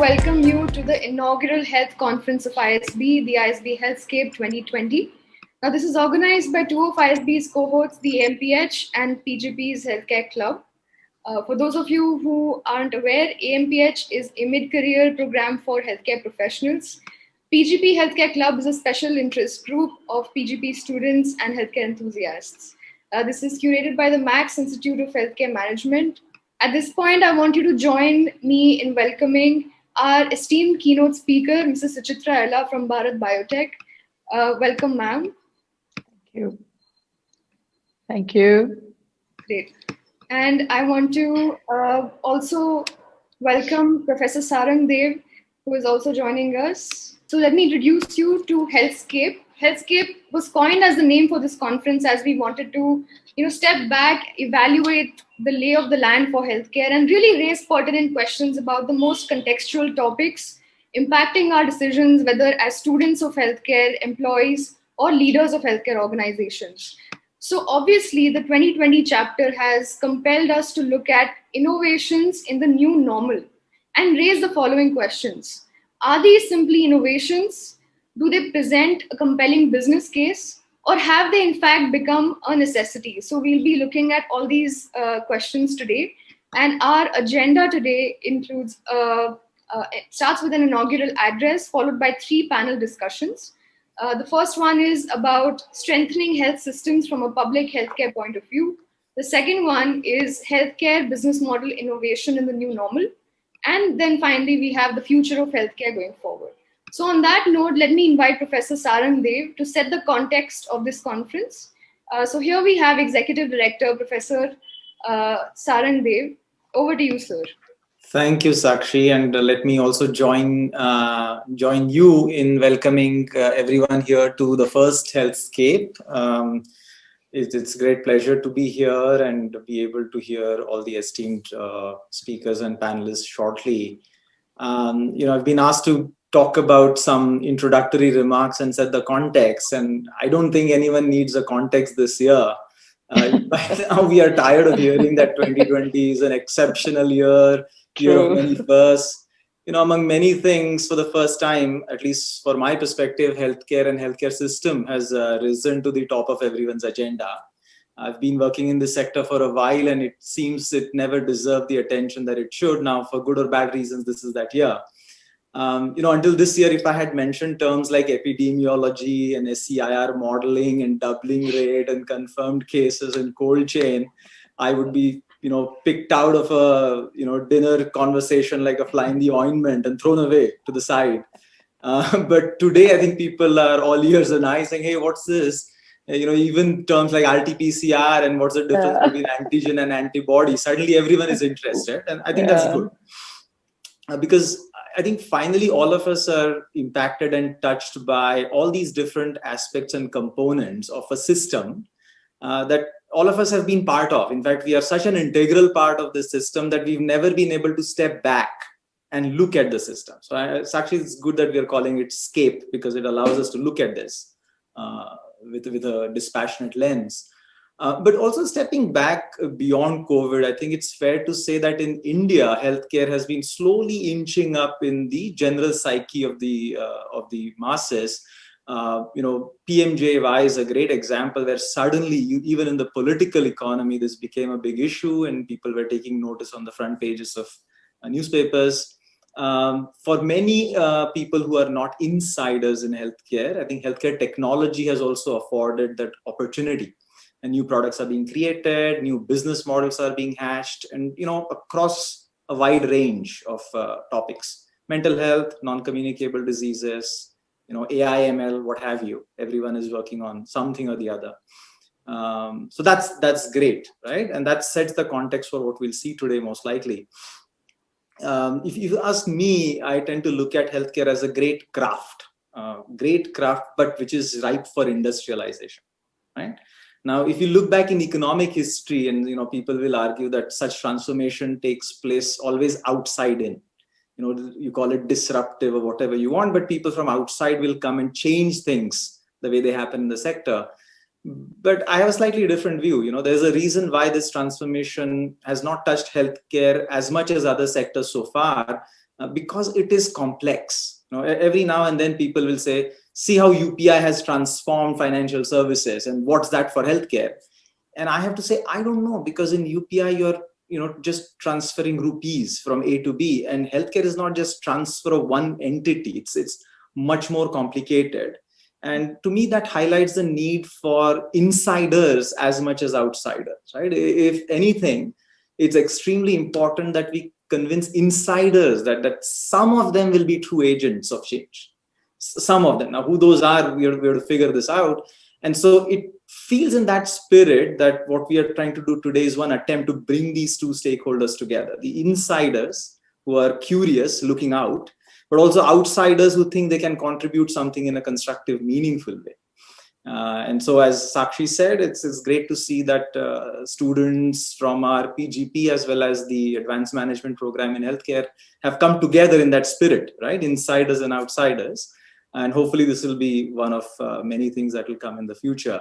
welcome you to the inaugural health conference of ISB, the ISB Healthscape 2020. Now, this is organized by two of ISB's cohorts, the AMPH and PGP's Healthcare Club. For those of you who aren't aware, AMPH is a mid-career program for healthcare professionals. PGP Healthcare Club is a special interest group of PGP students and healthcare enthusiasts. This is curated by the Max Institute of Healthcare Management. At this point, I want you to join me in welcoming our esteemed keynote speaker, Mrs. Suchitra Ella from Bharat Biotech. Welcome, ma'am. Thank you. Thank you. Great. And I want to also welcome Professor Sarang Dev, who is also joining us. So let me introduce you to Healthscape. Healthscape was coined as the name for this conference as we wanted to, step back, evaluate the lay of the land for healthcare and really raise pertinent questions about the most contextual topics impacting our decisions, whether as students of healthcare, employees, or leaders of healthcare organizations. So obviously, the 2020 chapter has compelled us to look at innovations in the new normal and raise the following questions. Are these simply innovations? Do they present a compelling business case? Or have they in fact become a necessity? So we'll be looking at all these questions today. And our agenda today includes, it starts with an inaugural address followed by 3 panel discussions. The first one is about strengthening health systems from a public healthcare point of view. The second one is healthcare business model innovation in the new normal. And then finally, we have the future of healthcare going forward. So on that note, let me invite Professor Sarang Dev to set the context of this conference. So here we have Executive Director, Professor Sarang Dev. Over to you, sir. Thank you, Sakshi, and let me also join you in welcoming everyone here to the first Healthscape. It's a great pleasure to be here and be able to hear all the esteemed speakers and panelists shortly. I've been asked to talk about some introductory remarks and set the context, and I don't think anyone needs a context this year. By now we are tired of hearing that 2020 is an exceptional year of many firsts. Among many things, for the first time, at least for my perspective, healthcare and healthcare system has risen to the top of everyone's agenda. I've been working in this sector for a while, and it seems it never deserved the attention that it should. Now, for good or bad reasons, this is that year. Until this year, if I had mentioned terms like epidemiology and SCIR modeling and doubling rate and confirmed cases and cold chain, I would be, picked out of a, dinner conversation like a fly in the ointment and thrown away to the side. But today, I think people are all ears and eyes saying, hey, what's this? Even terms like RT-PCR and what's the difference between antigen and antibody, suddenly everyone is interested. And I think that's good. Because I think finally all of us are impacted and touched by all these different aspects and components of a system that all of us have been part of. In fact, we are such an integral part of the system that we've never been able to step back and look at the system. So actually, it's good that we are calling it SCAPE because it allows us to look at this with a dispassionate lens. But also stepping back beyond COVID, I think it's fair to say that in India, healthcare has been slowly inching up in the general psyche of the masses. PMJY is a great example where suddenly, even in the political economy, this became a big issue and people were taking notice on the front pages of newspapers. For many people who are not insiders in healthcare, I think healthcare technology has also afforded that opportunity. And new products are being created, new business models are being hashed, and across a wide range of topics: mental health, non-communicable diseases, AI, ML, what have you. Everyone is working on something or the other. So that's great, right? And that sets the context for what we'll see today, most likely. If you ask me, I tend to look at healthcare as a great craft, but which is ripe for industrialization, right? Now, if you look back in economic history, and people will argue that such transformation takes place always outside in. You call it disruptive or whatever you want, but people from outside will come and change things the way they happen in the sector. But I have a slightly different view. There's a reason why this transformation has not touched healthcare as much as other sectors so far, because it is complex. Every now and then people will say, see how UPI has transformed financial services, and what's that for healthcare? And I have to say, I don't know, because in UPI you're just transferring rupees from A to B, and healthcare is not just transfer of one entity. It's much more complicated. And to me, that highlights the need for insiders as much as outsiders, right? If anything, it's extremely important that we convince insiders that some of them will be true agents of change. Some of them. Now, who those are, we have to figure this out. And so it feels in that spirit that what we are trying to do today is one attempt to bring these two stakeholders together. The insiders who are curious, looking out, but also outsiders who think they can contribute something in a constructive, meaningful way. And so, as Sakshi said, it's great to see that students from our PGP as well as the advanced management program in healthcare have come together in that spirit, right? Insiders and outsiders. And hopefully this will be one of many things that will come in the future.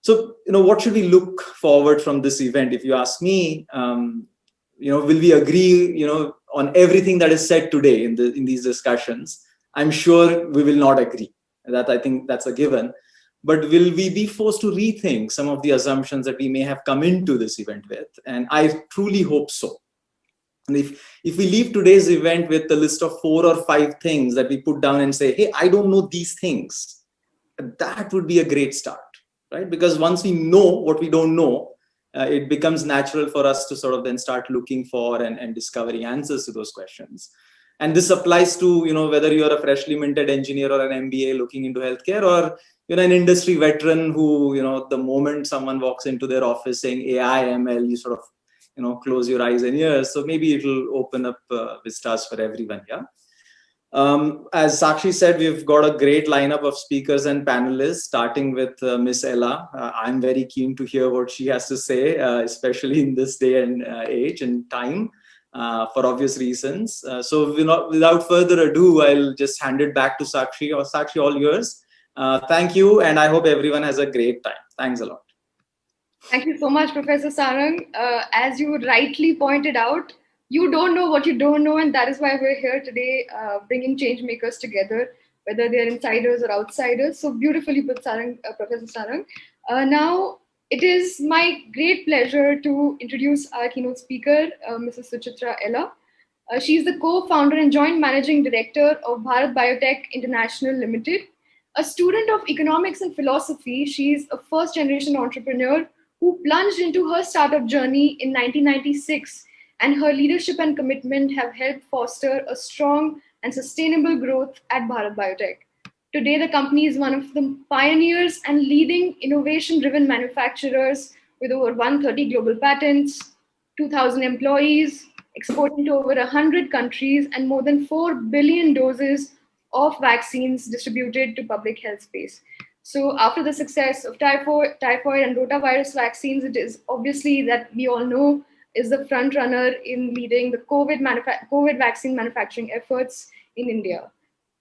So, what should we look forward from this event? If you ask me, will we agree, on everything that is said today in these discussions? I'm sure we will not agree. I think that's a given. But will we be forced to rethink some of the assumptions that we may have come into this event with? And I truly hope so. And if we leave today's event with a list of 4 or 5 things that we put down and say, hey, I don't know these things, that would be a great start, right? Because once we know what we don't know, it becomes natural for us to sort of then start looking for and discovering answers to those questions. And this applies to, whether you're a freshly minted engineer or an MBA looking into healthcare, or an industry veteran who, the moment someone walks into their office saying AI, ML, you sort of, close your eyes and ears. So maybe it'll open up vistas for everyone. Yeah. As Sakshi said, we've got a great lineup of speakers and panelists, starting with Miss Ella. I'm very keen to hear what she has to say, especially in this day and age and time, for obvious reasons. So without further ado, I'll just hand it back to Sakshi. Or Sakshi, all yours. Thank you, and I hope everyone has a great time. Thanks a lot. Thank you so much, Professor Sarang. As you rightly pointed out, you don't know what you don't know, and that is why we're here today, bringing change makers together, whether they're insiders or outsiders. So beautifully put, Professor Sarang. Now, it is my great pleasure to introduce our keynote speaker, Mrs. Suchitra Ella. She's the co-founder and joint managing director of Bharat Biotech International Limited. A student of economics and philosophy, she's a first-generation entrepreneur who plunged into her startup journey in 1996, and her leadership and commitment have helped foster a strong and sustainable growth at Bharat Biotech. Today, the company is one of the pioneers and leading innovation-driven manufacturers with over 130 global patents, 2,000 employees, exporting to over 100 countries, and more than 4 billion doses of vaccines distributed to public health space. So after the success of typhoid and rotavirus vaccines, it is obviously that we all know is the front runner in leading the COVID vaccine manufacturing efforts in India.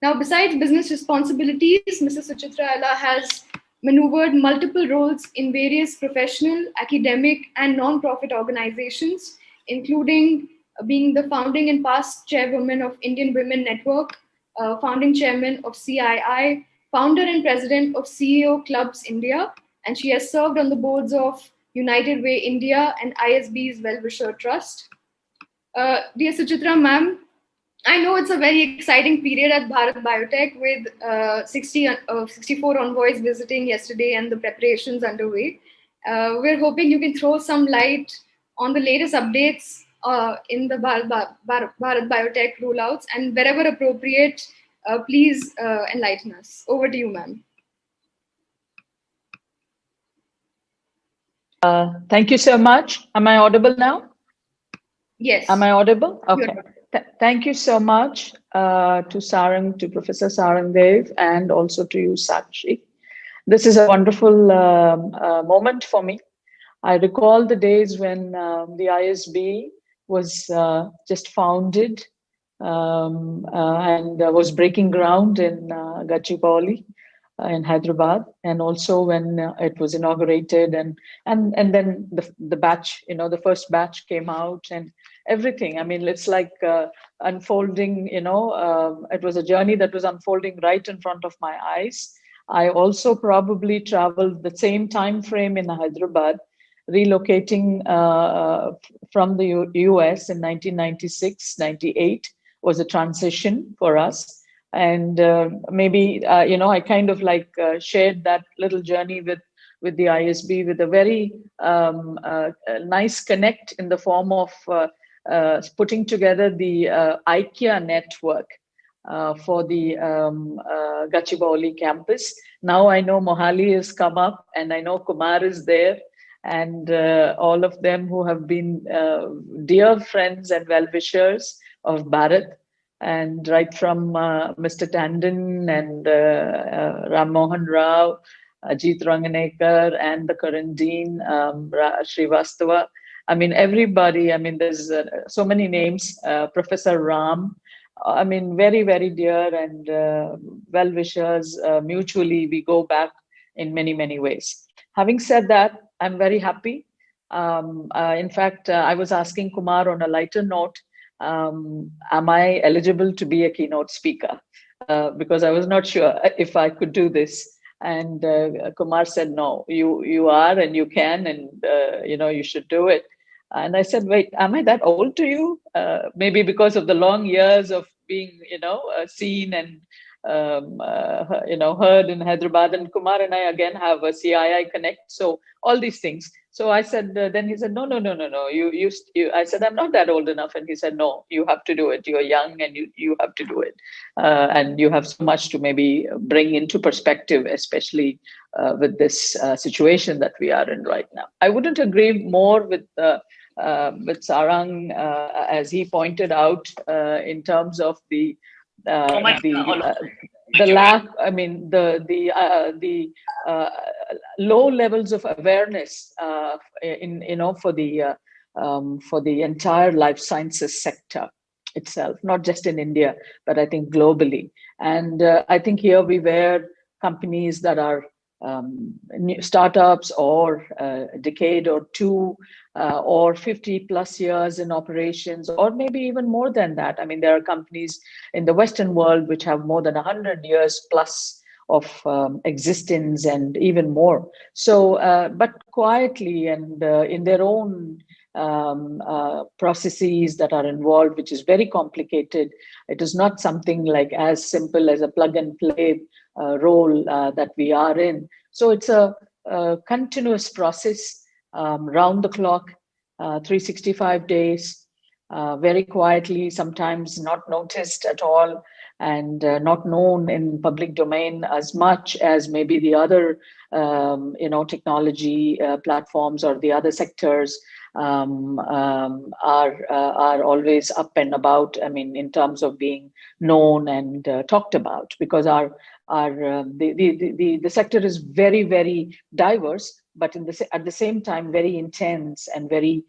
Now, besides business responsibilities, Mrs. Suchitra Ella has maneuvered multiple roles in various professional, academic, and non-profit organizations, including being the founding and past chairwoman of Indian Women Network, founding chairman of CII, founder and president of CEO Clubs India, and she has served on the boards of United Way India and ISB's Well-Wisher Trust. Dear Suchitra ma'am, I know it's a very exciting period at Bharat Biotech with 64 envoys visiting yesterday and the preparations underway. We're hoping you can throw some light on the latest updates in the Bharat Biotech rollouts, and wherever appropriate, please enlighten us. Over to you, ma'am. Thank you so much. Am I audible now? Yes. Am I audible? Okay. Thank you so much to Sarang, to Professor Sarang Dev, and also to you, Sakshi. This is a wonderful moment for me. I recall the days when the ISB was just founded and was breaking ground in Gachibowli. in Hyderabad, and also when it was inaugurated, and then the batch, the first batch came out and everything. I mean, it's like unfolding. It was a journey that was unfolding right in front of my eyes. I also probably traveled the same time frame in Hyderabad, relocating from the US in 1996, 98 was a transition for us. And maybe I kind of like shared that little journey with the ISB, with a very nice connect in the form of putting together the IKEA network for the Gachibowli campus. Now I know Mohali has come up, and I know Kumar is there, and all of them who have been dear friends and well-wishers of Bharat. And right from Mr. Tandon and Ram Mohan Rao, Ajit Ranganekar, and the current dean, Srivastava. I mean, everybody. I mean, there's so many names. Professor Ram. I mean, very, very dear and well-wishers. Mutually, we go back in many, many ways. Having said that, I'm very happy. In fact, I was asking Kumar on a lighter note, am I eligible to be a keynote speaker? Because I was not sure if I could do this. And Kumar said, no, you are, and you can, and you should do it. And I said, wait, am I that old to you? Maybe because of the long years of being, seen and heard in Hyderabad. And Kumar and I again have a CII Connect. So all these things. So I said, then he said, no. You. I said, I'm not that old enough. And he said, no, you have to do it. You're young and you have to do it. And you have so much to maybe bring into perspective, especially with this situation that we are in right now. I wouldn't agree more with Sarang, as he pointed out, in terms of the lack. I mean, the low levels of awareness for the entire life sciences sector itself, not just in India, but I think globally. And I think here we were companies that are startups or a decade or two or 50 plus years in operations, or maybe even more than that. I mean, there are companies in the Western world which have more than 100 years plus of existence and even more. So, but quietly and in their own processes that are involved, which is very complicated. It is not something like as simple as a plug and play role that we are in. So it's a continuous process, round the clock, 365 days, very quietly, sometimes not noticed at all, and not known in public domain as much as maybe the other technology platforms or the other sectors are always up and about. I mean, in terms of being known and talked about, because the sector is very, very diverse, but at the same time very intense and very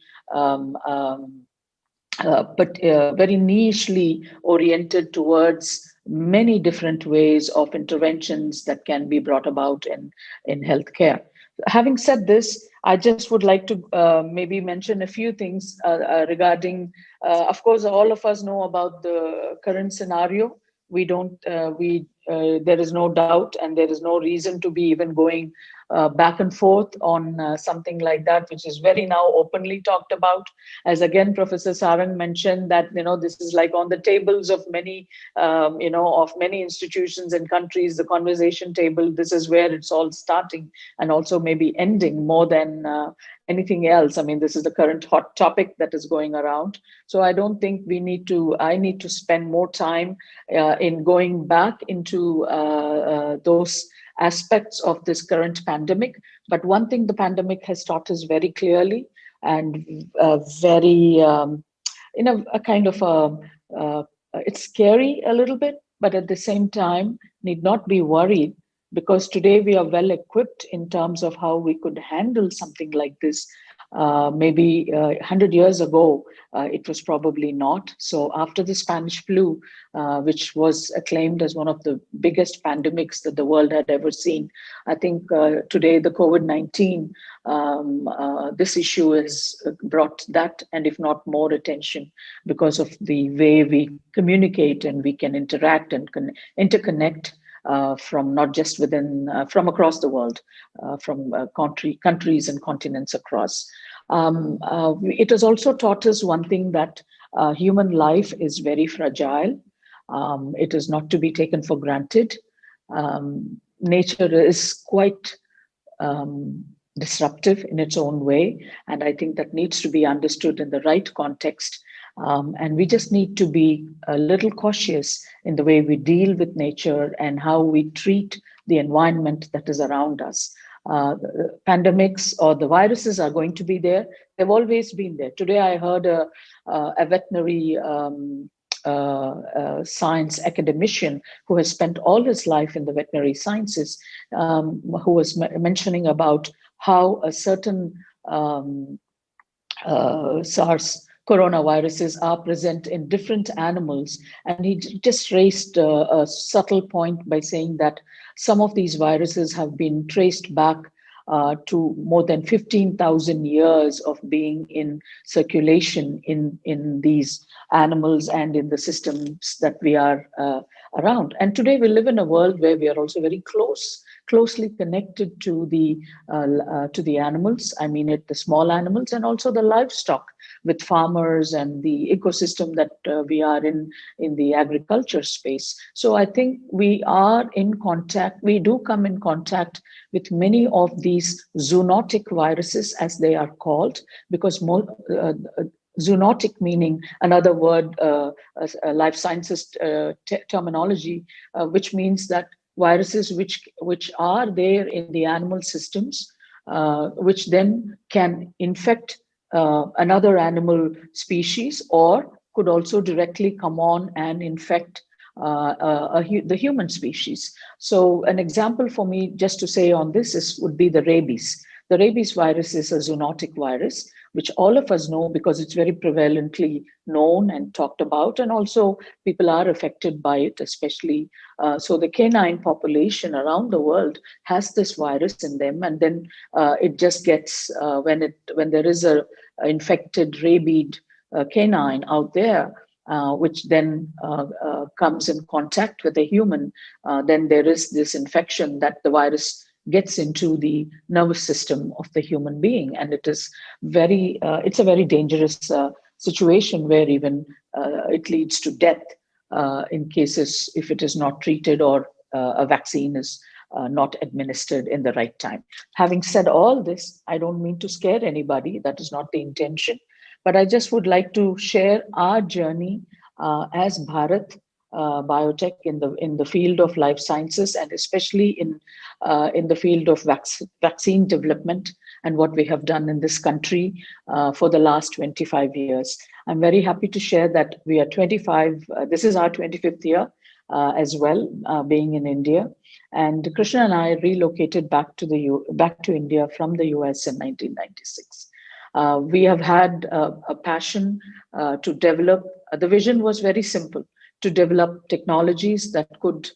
very nichely oriented towards many different ways of interventions that can be brought about in healthcare. Having said this, I just would like to maybe mention a few things regarding, of course, all of us know about the current scenario. There is no doubt, and there is no reason to be even going back and forth on something like that, which is very now openly talked about. As again, Professor Sarang mentioned that, this is like on the tables of many, of many institutions and countries, the conversation table, this is where it's all starting and also maybe ending more than anything else. I mean, this is the current hot topic that is going around. So I don't think I need to spend more time in going back into those aspects of this current pandemic. But one thing the pandemic has taught us very clearly and very, a kind of it's scary a little bit, but at the same time need not be worried, because today we are well equipped in terms of how we could handle something like this Maybe 100 years ago, it was probably not. So after the Spanish flu, which was acclaimed as one of the biggest pandemics that the world had ever seen, I think today the COVID-19, this issue has brought that, and if not more, attention because of the way we communicate and we can interact and interconnect from not just within, from across the world, from countries and continents across. It has also taught us one thing, that human life is very fragile. It is not to be taken for granted. Nature is quite disruptive in its own way, and I think that needs to be understood in the right context. And we just need to be a little cautious in the way we deal with nature and how we treat the environment that is around us. Pandemics or the viruses are going to be there. They've always been there. Today, I heard a veterinary science academician who has spent all his life in the veterinary sciences, who was mentioning about how a certain SARS coronaviruses are present in different animals. And he just raised a subtle point by saying that some of these viruses have been traced back to more than 15,000 years of being in circulation in these animals and in the systems that we are around. And today we live in a world where we are also very closely connected to the animals. I mean, the small animals and also the livestock, with farmers and the ecosystem that we are in the agriculture space. So I think we are in contact, we do come in contact with many of these zoonotic viruses, as they are called, because zoonotic meaning another word, life sciences terminology, which means that viruses which are there in the animal systems, which then can infect another animal species, or could also directly come on and infect the human species. So an example for me just to say on this would be the rabies. The rabies virus is a zoonotic virus, which all of us know because it's very prevalently known and talked about, and also people are affected by it, especially. So the canine population around the world has this virus in them, and then it just gets, when there is a infected rabied canine out there, which then comes in contact with a human, then there is this infection that the virus gets into the nervous system of the human being, and it's a very dangerous situation where even it leads to death in cases if it is not treated or a vaccine is not administered in the right time. Having said all this, I don't mean to scare anybody. That is not the intention. But I just would like to share our journey as Bharat Biotech in the field of life sciences, and especially in the field of vaccine development, and what we have done in this country for the last 25 years. I'm very happy to share that we are 25. This is our 25th year as well, being in India. And Krishna and I relocated back to India from the US in 1996. We have had a passion to develop. The vision was very simple: to develop technologies that could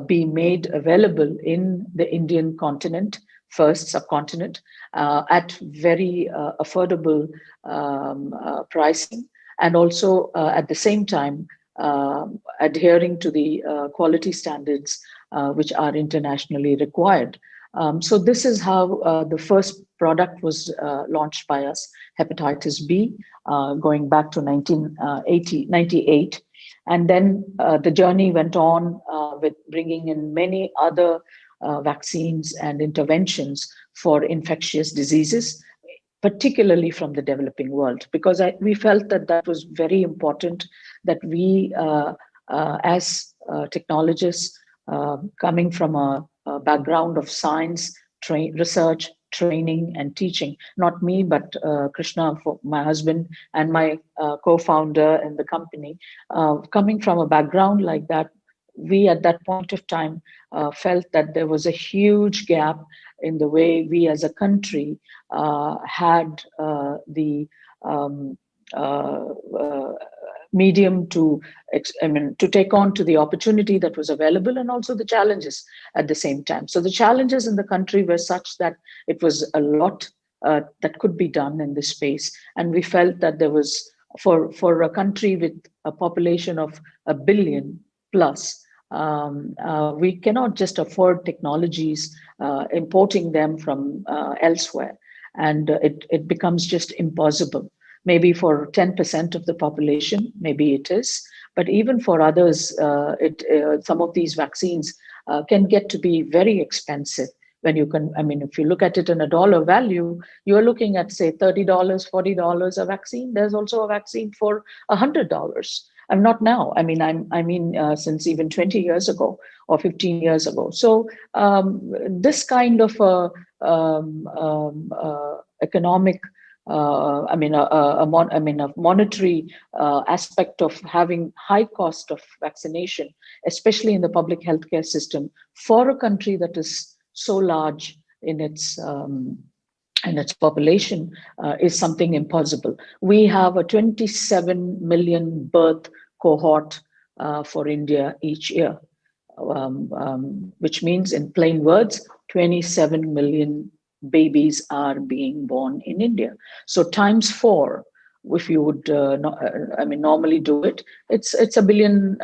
be made available in the Indian continent, first subcontinent, at very affordable pricing, and also at the same time adhering to the quality standards which are internationally required. So this is how the first product was launched by us, hepatitis B, going back to 1998. And then the journey went on with bringing in many other vaccines and interventions for infectious diseases, particularly from the developing world, because we felt that was very important, that we, as technologists, coming from a background of science, research, training, and teaching, not me, but Krishna, my husband, and my co-founder in the company, coming from a background like that, we at that point of time felt that there was a huge gap in the way we as a country had the um, uh, uh, medium to to take on to the opportunity that was available, and also the challenges at the same time. So the challenges in the country were such that it was a lot that could be done in this space, and we felt that there was, for a country with a population of 1 billion plus, we cannot just afford technologies, importing them from elsewhere, and it becomes just impossible. Maybe for 10% of the population, maybe it is, but even for others, some of these vaccines can get to be very expensive. When you can, I mean, if you look at it in a dollar value, you're looking at, say, $30, $40 a vaccine. There's also a vaccine for $100. I'm not now. I mean, since even 20 years ago or 15 years ago. So this kind of economic, a monetary aspect of having high cost of vaccination, especially in the public healthcare system, for a country that is so large in its population, is something impossible. We have a 27 million birth cohort for India each year, which means, in plain words, 27 million babies are being born in India. So times 4, if you would, normally do it, it's a billion.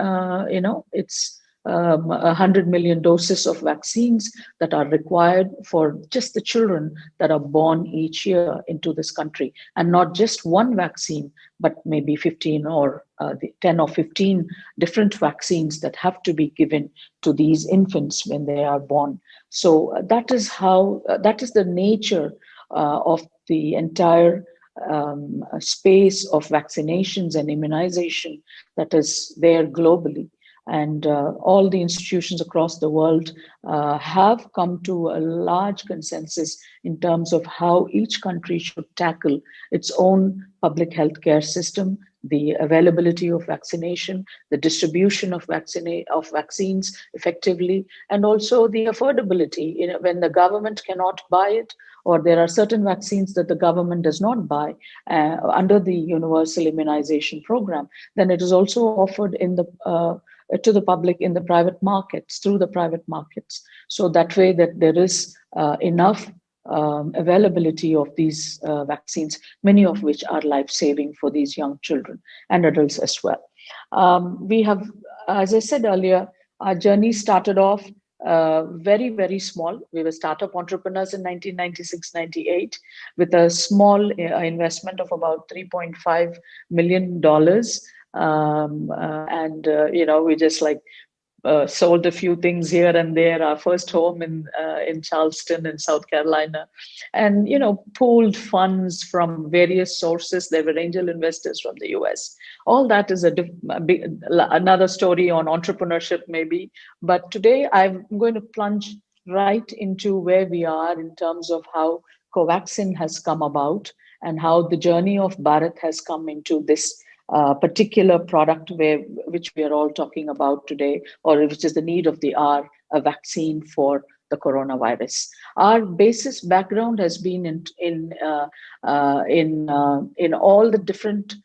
It's 100 million doses of vaccines that are required for just the children that are born each year into this country, and not just one vaccine, but maybe 15 or 10 or 15 different vaccines that have to be given to these infants when they are born. So that is how, that is the nature of the entire space of vaccinations and immunization that is there globally. And all the institutions across the world have come to a large consensus in terms of how each country should tackle its own public healthcare system, the availability of vaccination, the distribution of vaccines effectively, and also the affordability. When the government cannot buy it, or there are certain vaccines that the government does not buy under the universal immunization program, then it is also offered in the to the public in the private markets, through the private markets. So that way that there is enough availability of these vaccines, many of which are life-saving for these young children and adults as well. We have, as I said earlier, our journey started off very, very small. We were startup entrepreneurs in 1996-98 with a small investment of about $3.5 million. We just sold a few things here and there. Our first home in Charleston in South Carolina, and pooled funds from various sources. There were angel investors from the US. All that is another story on entrepreneurship maybe. But today I'm going to plunge right into where we are in terms of how Covaxin has come about and how the journey of Bharat has come into this particular product which we are all talking about today, or which is the need of the hour, a vaccine for the coronavirus. Our basis background has been in all the different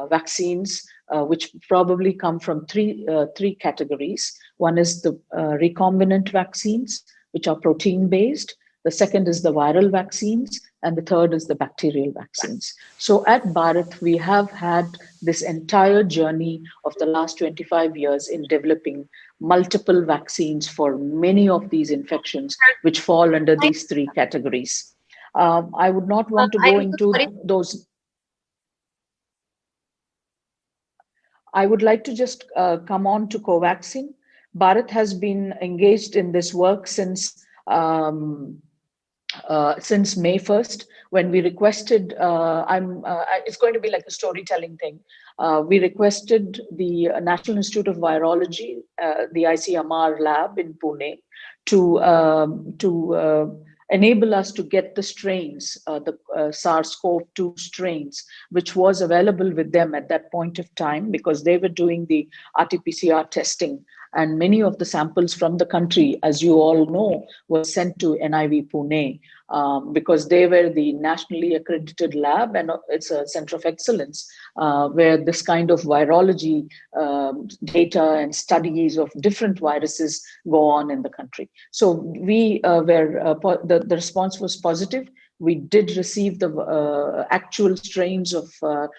vaccines, which probably come from three categories. One is the recombinant vaccines, which are protein based. The second is the viral vaccines, and the third is the bacterial vaccines. So at Bharat, we have had this entire journey of the last 25 years in developing multiple vaccines for many of these infections, which fall under these three categories. I would not want to go into those. I would like to just come on to Covaxin. Bharat has been engaged in this work since May 1st, when we requested, it's going to be like a storytelling thing. We requested the National Institute of Virology, the ICMR lab in Pune, to enable us to get the strains, the SARS-CoV-2 strains, which was available with them at that point of time, because they were doing the RT-PCR testing. And many of the samples from the country, as you all know, were sent to NIV Pune, because they were the nationally accredited lab, and it's a center of excellence where this kind of virology data and studies of different viruses go on in the country. So we the response was positive. We did receive the actual strains of the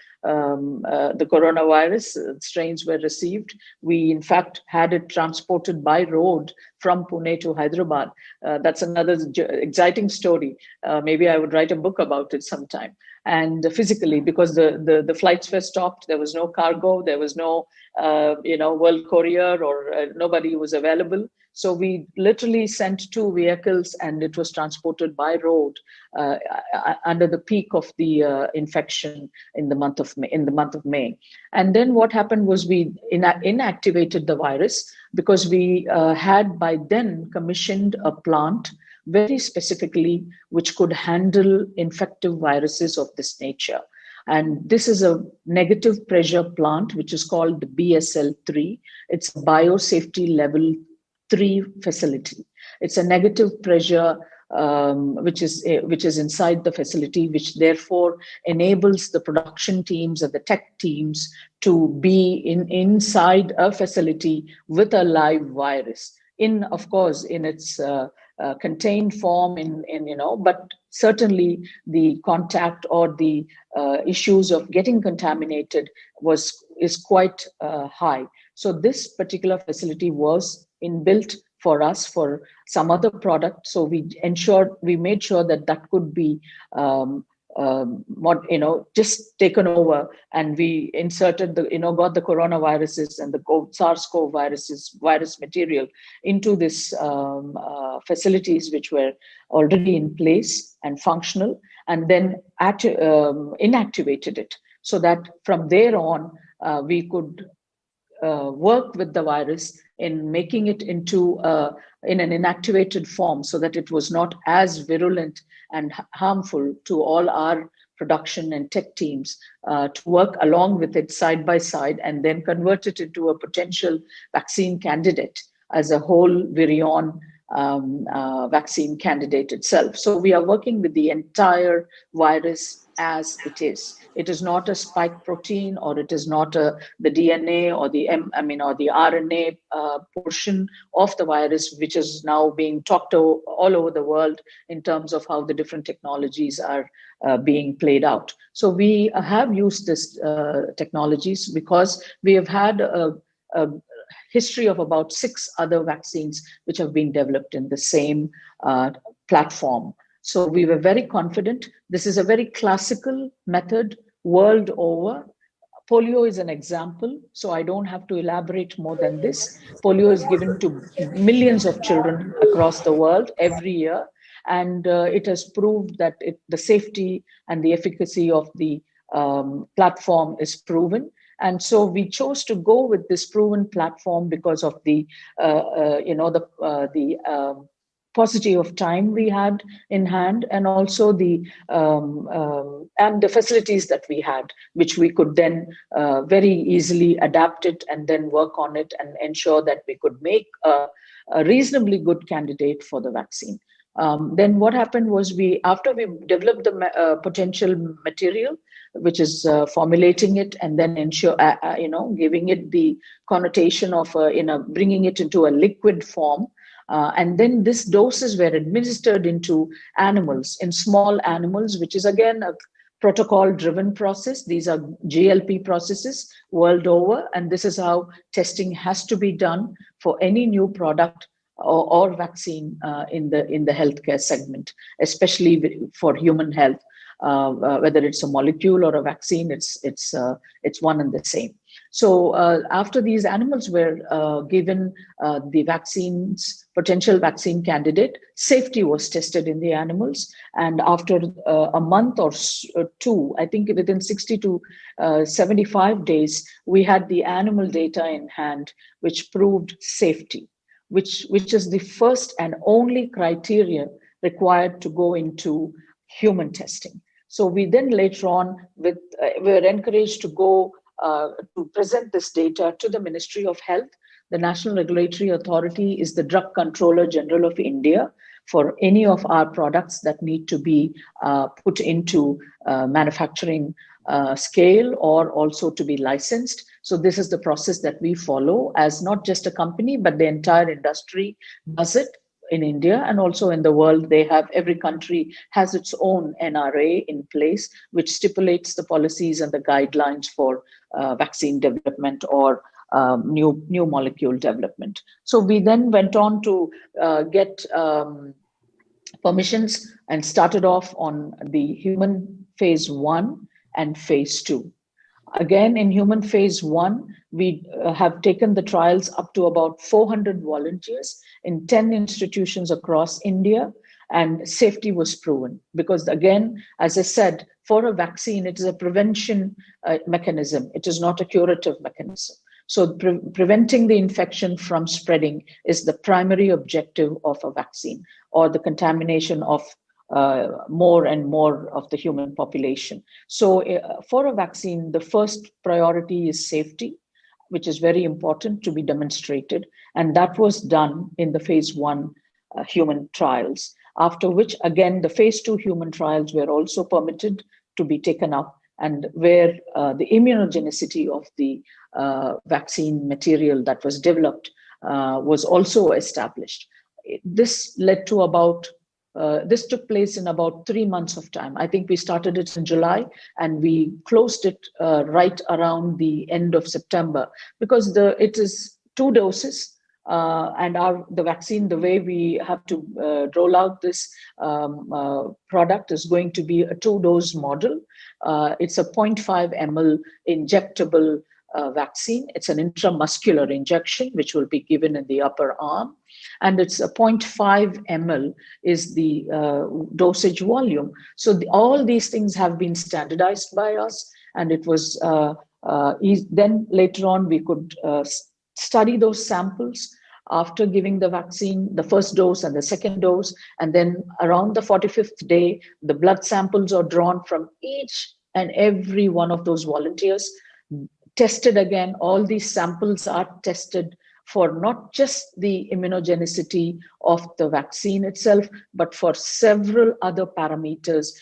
coronavirus. Strains were received. We, in fact, had it transported by road from Pune to Hyderabad. That's another exciting story. Maybe I would write a book about it sometime. And physically, because the flights were stopped, there was no cargo, there was no world courier, or nobody was available. So we literally sent 2 vehicles, and it was transported by road under the peak of the infection in the month of May. And then what happened was we inactivated the virus, because we had by then commissioned a plant very specifically which could handle infective viruses of this nature. And this is a negative pressure plant, which is called the BSL-3. It's a biosafety level 3 facility. It's a negative pressure which is inside the facility, which therefore enables the production teams and the tech teams to be inside a facility with a live virus, of course, in its contained form, but certainly the contact or the issues of getting contaminated is quite high. So this particular facility was inbuilt for us for some other product. So we made sure that could be just taken over, and we inserted got the coronaviruses and the SARS-CoV virus material into this facilities which were already in place and functional, and then inactivated it, so that from there on we could work with the virus in making it into in an inactivated form, so that it was not as virulent and harmful to all our production and tech teams, to work along with it side by side, and then convert it into a potential vaccine candidate as a whole virion vaccine candidate itself. So we are working with the entire virus as it is. It is not a spike protein, or it is not the DNA or the or the RNA portion of the virus, which is now being talked all over the world in terms of how the different technologies are being played out. So we have used this technologies because we have had a history of about 6 other vaccines which have been developed in the same platform. So we were very confident. This is a very classical method world over. Polio is an example, so I don't have to elaborate more than this. Polio is given to millions of children across the world every year, and it has proved that the safety and the efficacy of the platform is proven. And so we chose to go with this proven platform because of the paucity of time we had in hand, and also the facilities that we had, which we could then very easily adapt it and then work on it and ensure that we could make a reasonably good candidate for the vaccine. Then what happened was after we developed the potential material, which is formulating it and then giving it the connotation of bringing it into a liquid form. And then these doses were administered into animals, in small animals, which is again a protocol-driven process. These are GLP processes world over, and this is how testing has to be done for any new product or vaccine in the healthcare segment, especially for human health. Whether it's a molecule or a vaccine, it's one and the same. So after these animals were given the potential vaccine candidate, safety was tested in the animals. And after a month or 2, I think within 60 to 75 days, we had the animal data in hand, which proved safety, which is the first and only criteria required to go into human testing. So we then later on we were encouraged to go to present this data to the Ministry of Health. The National Regulatory Authority is the Drug Controller General of India for any of our products that need to be put into manufacturing scale or also to be licensed. So this is the process that we follow as not just a company, but the entire industry does it in India and also in the world. They have, every country has its own NRA in place, which stipulates the policies and the guidelines for vaccine development or new molecule development. So we then went on to get permissions and started off on the human phase 1 and phase 2. Again, in human phase 1, we have taken the trials up to about 400 volunteers in 10 institutions across India, and safety was proven. Because again, as I said, for a vaccine, it is a prevention mechanism. It is not a curative mechanism. So preventing the infection from spreading is the primary objective of a vaccine, or the contamination of more and more of the human population. So for a vaccine, the first priority is safety, which is very important to be demonstrated. And that was done in the phase 1 human trials, after which, again, the phase 2 human trials were also permitted to be taken up, and where the immunogenicity of the vaccine material that was developed was also established. This led to about this took place in about 3 months of time. I think we started it in July and we closed it right around the end of September, because it is 2 doses. And the vaccine, the way we have to roll out this product is going to be a 2-dose model. It's a 0.5 ml injectable vaccine. It's an intramuscular injection, which will be given in the upper arm. And it's a 0.5 ml is the dosage volume. So all these things have been standardized by us. And it was then later on, we could study those samples after giving the vaccine, the first dose and the second dose. And then around the 45th day, the blood samples are drawn from each and every one of those volunteers, tested again. All these samples are tested for not just the immunogenicity of the vaccine itself, but for several other parameters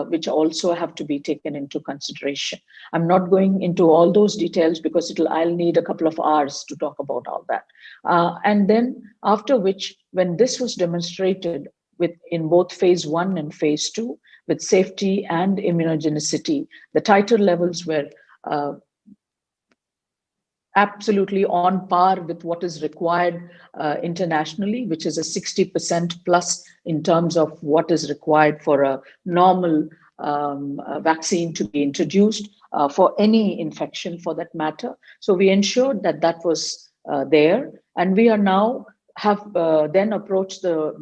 which also have to be taken into consideration. I'm not going into all those details because I'll need a couple of hours to talk about all that. And then after which, when this was demonstrated in both phase 1 and phase 2, with safety and immunogenicity, the titer levels were absolutely on par with what is required internationally, which is a 60% plus in terms of what is required for a normal vaccine to be introduced for any infection for that matter. So we ensured that that was there, and we are now have then approached the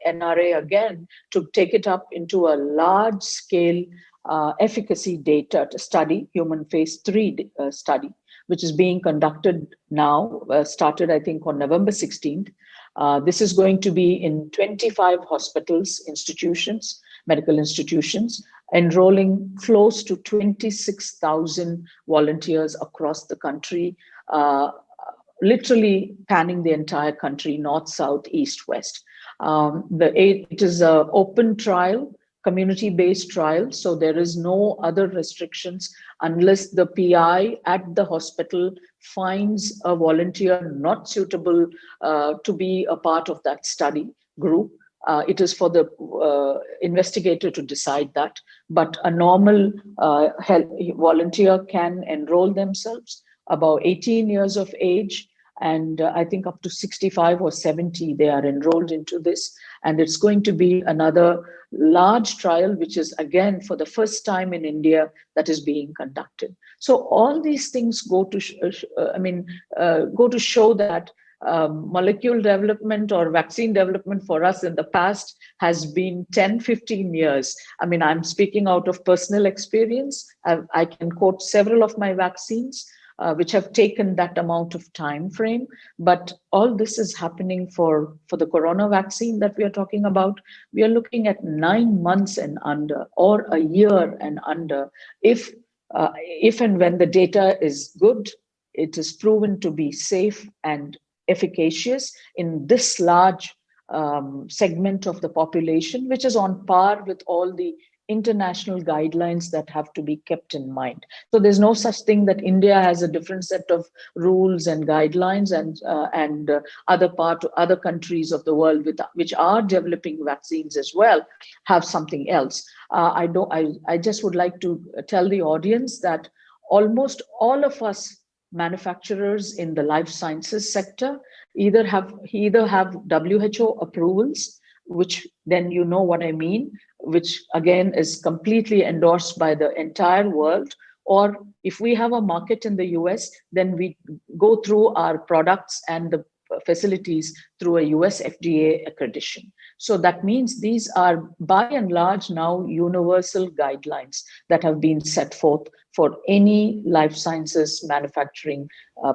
NRA again to take it up into a large scale efficacy data to study, human phase 3 study, which is being conducted now, started I think on November 16th. This is going to be in 25 hospitals, institutions, medical institutions, enrolling close to 26,000 volunteers across the country, literally panning the entire country, north, south, east, west. It is an open trial, community-based trial, so there is no other restrictions unless the PI at the hospital finds a volunteer not suitable to be a part of that study group. It is for the investigator to decide that, but a normal volunteer can enroll themselves about 18 years of age, and I think up to 65 or 70, they are enrolled into this. And it's going to be another large trial, which is again for the first time in India that is being conducted. So all these things go to show that molecule development or vaccine development for us in the past has been 10, 15 years. I mean, I'm speaking out of personal experience. I can quote several of my vaccines. which have taken that amount of time frame. But all this is happening for the corona vaccine that we are talking about. We are looking at 9 months and under, or a year and under, if and when the data is good, it is proven to be safe and efficacious in this large segment of the population, which is on par with all the international guidelines that have to be kept in mind. So there's no such thing that India has a different set of rules and guidelines, and other countries of the world which are developing vaccines as well have something else. I just would like to tell the audience that almost all of us manufacturers in the life sciences sector either have WHO approvals, which then you know what I mean, which again is completely endorsed by the entire world. Or if we have a market in the US, then we go through our products and the facilities through a US FDA accreditation. So that means these are by and large now universal guidelines that have been set forth for any life sciences manufacturing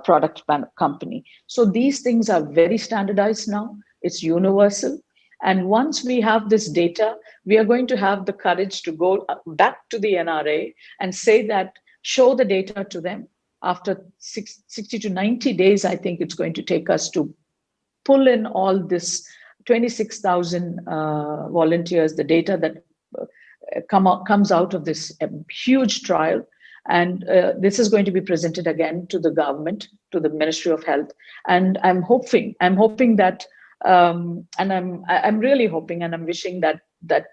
product company. So these things are very standardized now. It's universal. And once we have this data, we are going to have the courage to go back to the NRA and say that, show the data to them. After 60 to 90 days, I think it's going to take us to pull in all this 26,000 volunteers, the data that comes out of this huge trial. And this is going to be presented again to the government, to the Ministry of Health. And I'm hoping that, and I'm really hoping and I'm wishing that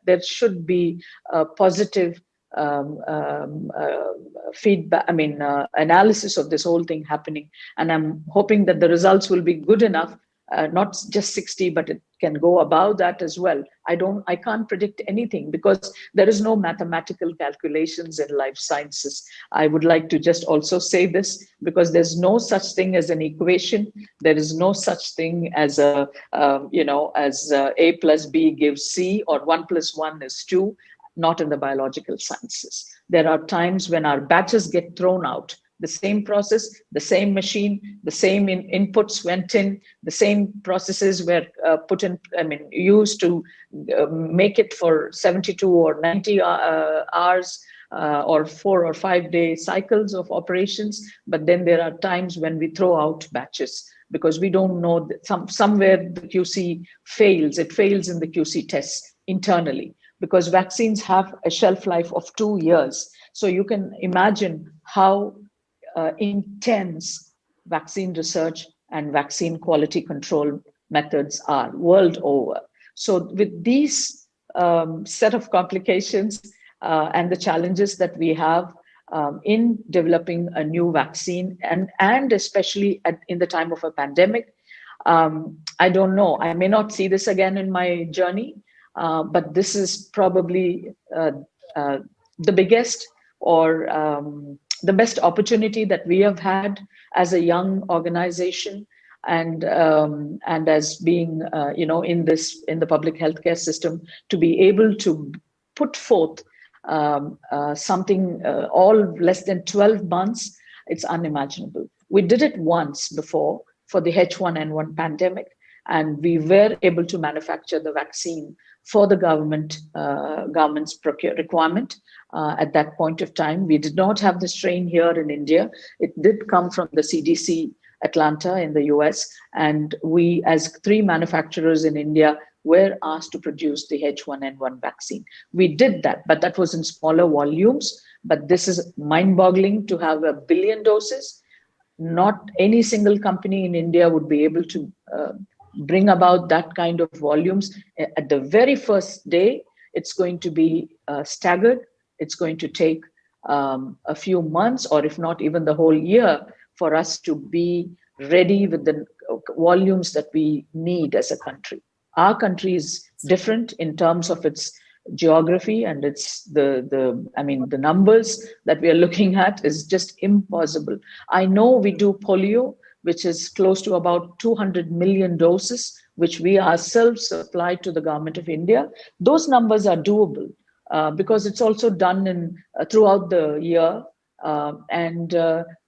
there should be a positive feedback, analysis of this whole thing happening. And I'm hoping that the results will be good enough, not just 60, but it can go above that as well. I can't predict anything because there is no mathematical calculations in life sciences. I would like to just also say this because there's no such thing as an equation. There is no such thing as A plus B gives C, or 1 plus 1 is 2. Not in the biological sciences. There are times when our batches get thrown out. The same process, the same machine, the same inputs went in, the same processes were used to make it for 72 or 90 hours or 4 or 5 day cycles of operations. But then there are times when we throw out batches because we don't know that somewhere the QC fails. It fails in the QC tests internally, because vaccines have a shelf life of 2 years. So you can imagine how intense vaccine research and vaccine quality control methods are world over. So with these set of complications and the challenges that we have in developing a new vaccine, and especially in the time of a pandemic, I don't know, I may not see this again in my journey, but this is probably the biggest or the best opportunity that we have had as a young organization, and as being in the public healthcare system, to be able to put forth something all less than 12 months. It's unimaginable. We did it once before for the H1N1 pandemic, and we were able to manufacture the vaccine for the government's requirement. At that point of time, we did not have the strain here in India. It did come from the CDC Atlanta in the US, and we, as 3 manufacturers in India, were asked to produce the H1N1 vaccine. We did that, but that was in smaller volumes. But this is mind-boggling to have 1 billion doses. Not any single company in India would be able to bring about that kind of volumes. At the very first day, it's going to be staggered. It's going to take a few months, or if not even the whole year, for us to be ready with the volumes that we need as a country. Our country is different in terms of its geography, and it's the numbers that we are looking at is just impossible. I know we do polio, which is close to about 200 million doses, which we ourselves supply to the government of India. Those numbers are doable because it's also done throughout the year. and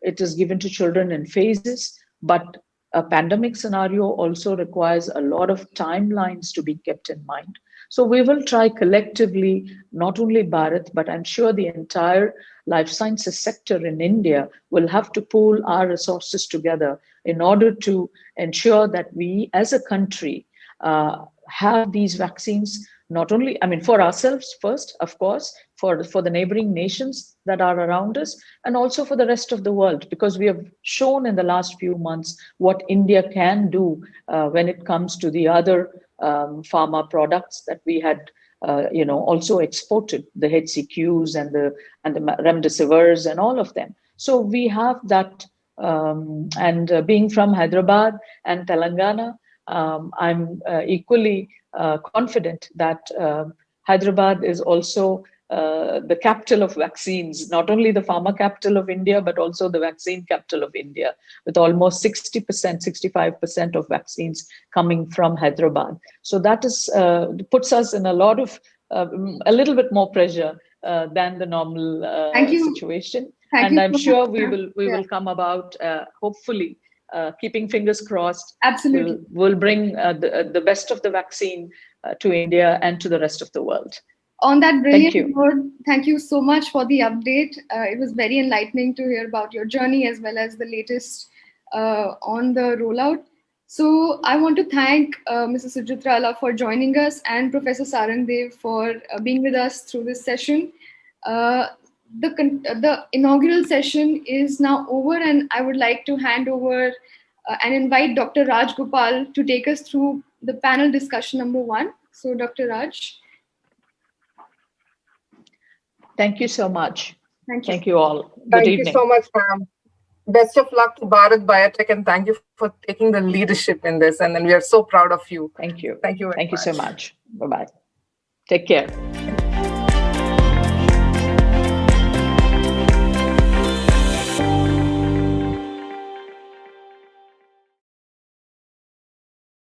it is given to children in phases. But a pandemic scenario also requires a lot of timelines to be kept in mind. So we will try collectively, not only Bharat, but I'm sure the entire life sciences sector in India will have to pool our resources together in order to ensure that we as a country have these vaccines, not only, I mean, for ourselves first, of course, for the neighboring nations that are around us, and also for the rest of the world, because we have shown in the last few months what India can do when it comes to the other pharma products that we had also exported, the HCQs and the remdesivirs and all of them. So we have that, and being from Hyderabad and Telangana, I'm equally confident that Hyderabad is also the capital of vaccines, not only the pharma capital of India, but also the vaccine capital of India, with almost 60%, 65% of vaccines coming from Hyderabad. So that is puts us in a lot of, a little bit more pressure than the normal situation. And I'm sure we will come about, hopefully, keeping fingers crossed. Absolutely. We'll bring the best of the vaccine to India and to the rest of the world. On that brilliant note, thank you so much for the update. It was very enlightening to hear about your journey as well as the latest on the rollout. So I want to thank Mrs. Suchitra Alla for joining us and Professor Sarang Dev for being with us through this session. The inaugural session is now over, and I would like to hand over and invite Dr. Raj Gopal to take us through the panel discussion number 1. So Dr. Raj. Thank you so much. Thank you. Thank you all. Good Thank evening. you so much, ma'am. Best of luck to Bharat Biotech, and thank you for taking the leadership in this. And then we are so proud of you. Thank you. Thank you very much. Thank you so much. Bye-bye. Take care.